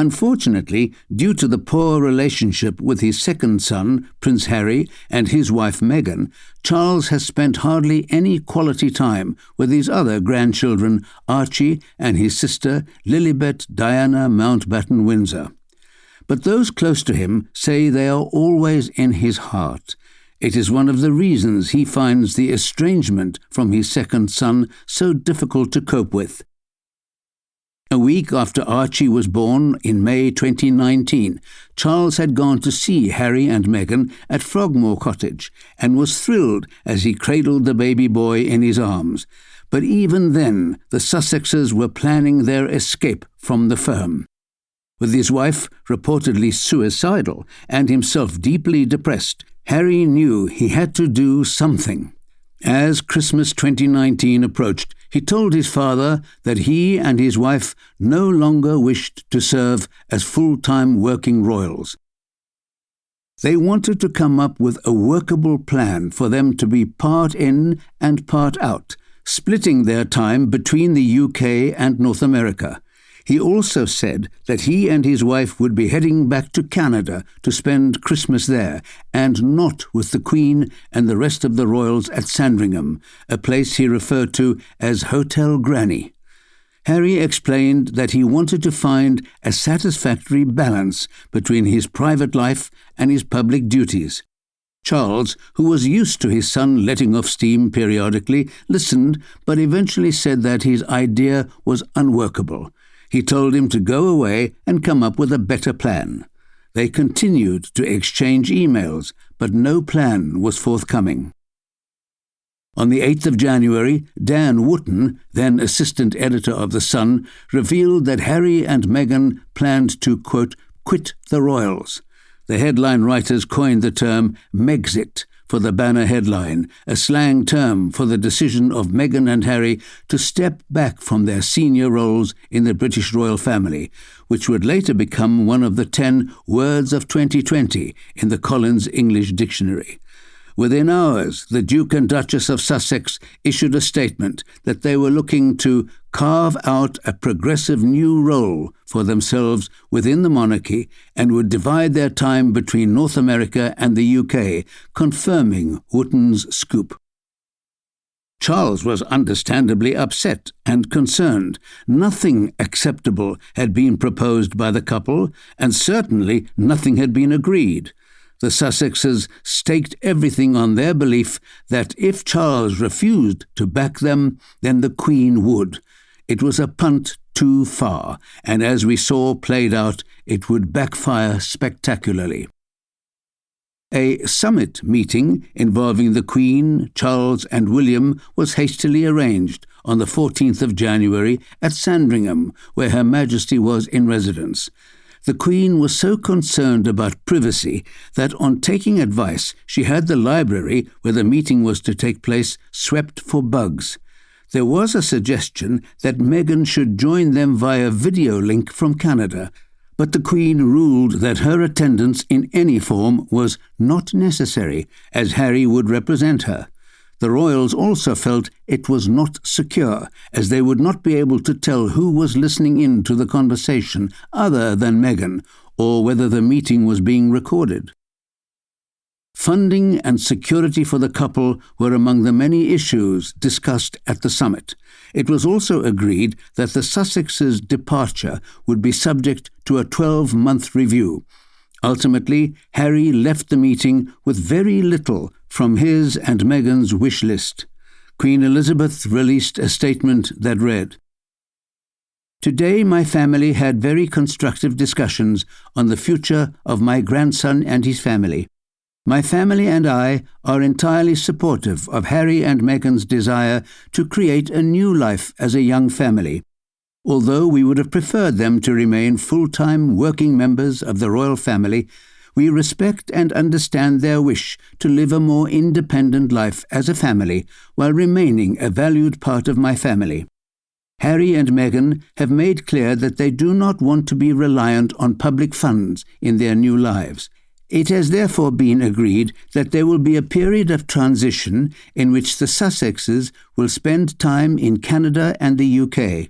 Unfortunately, due to the poor relationship with his second son, Prince Harry, and his wife Meghan, Charles has spent hardly any quality time with his other grandchildren, Archie and his sister, Lilibet Diana Mountbatten Windsor. But those close to him say they are always in his heart. It is one of the reasons he finds the estrangement from his second son so difficult to cope with. A week after Archie was born in May 2019, Charles had gone to see Harry and Meghan at Frogmore Cottage and was thrilled as he cradled the baby boy in his arms. But even then, the Sussexes were planning their escape from the firm. With his wife reportedly suicidal and himself deeply depressed, Harry knew he had to do something. As Christmas 2019 approached, he told his father that he and his wife no longer wished to serve as full-time working royals. They wanted to come up with a workable plan for them to be part in and part out, splitting their time between the UK and North America. He also said that he and his wife would be heading back to Canada to spend Christmas there, and not with the Queen and the rest of the royals at Sandringham, a place he referred to as Hotel Granny. Harry explained that he wanted to find a satisfactory balance between his private life and his public duties. Charles, who was used to his son letting off steam periodically, listened, but eventually said that his idea was unworkable. He told him to go away and come up with a better plan. They continued to exchange emails, but no plan was forthcoming. On the 8th of January, Dan Wootton, then assistant editor of The Sun, revealed that Harry and Meghan planned to, quote, quit the royals. The headline writers coined the term Megxit for the banner headline, a slang term for the decision of Meghan and Harry to step back from their senior roles in the British royal family, which would later become one of the 10 words of 2020 in the Collins English Dictionary. Within hours, the Duke and Duchess of Sussex issued a statement that they were looking to carve out a progressive new role for themselves within the monarchy and would divide their time between North America and the UK, confirming Wootton's scoop. Charles was understandably upset and concerned. Nothing acceptable had been proposed by the couple, and certainly nothing had been agreed. The Sussexes staked everything on their belief that if Charles refused to back them, then the Queen would. It was a punt too far, and as we saw played out, it would backfire spectacularly. A summit meeting involving the Queen, Charles and William was hastily arranged on the 14th of January at Sandringham, where Her Majesty was in residence. The Queen was so concerned about privacy that on taking advice she had the library where the meeting was to take place swept for bugs. There was a suggestion that Meghan should join them via video link from Canada, but the Queen ruled that her attendance in any form was not necessary, as Harry would represent her. The royals also felt it was not secure, as they would not be able to tell who was listening in to the conversation other than Meghan, or whether the meeting was being recorded. Funding and security for the couple were among the many issues discussed at the summit. It was also agreed that the Sussexes' departure would be subject to a 12-month review. Ultimately, Harry left the meeting with very little from his and Meghan's wish list. Queen Elizabeth released a statement that read, "Today my family had very constructive discussions on the future of my grandson and his family. My family and I are entirely supportive of Harry and Meghan's desire to create a new life as a young family. Although we would have preferred them to remain full-time working members of the royal family, we respect and understand their wish to live a more independent life as a family while remaining a valued part of my family. Harry and Meghan have made clear that they do not want to be reliant on public funds in their new lives. It has therefore been agreed that there will be a period of transition in which the Sussexes will spend time in Canada and the UK.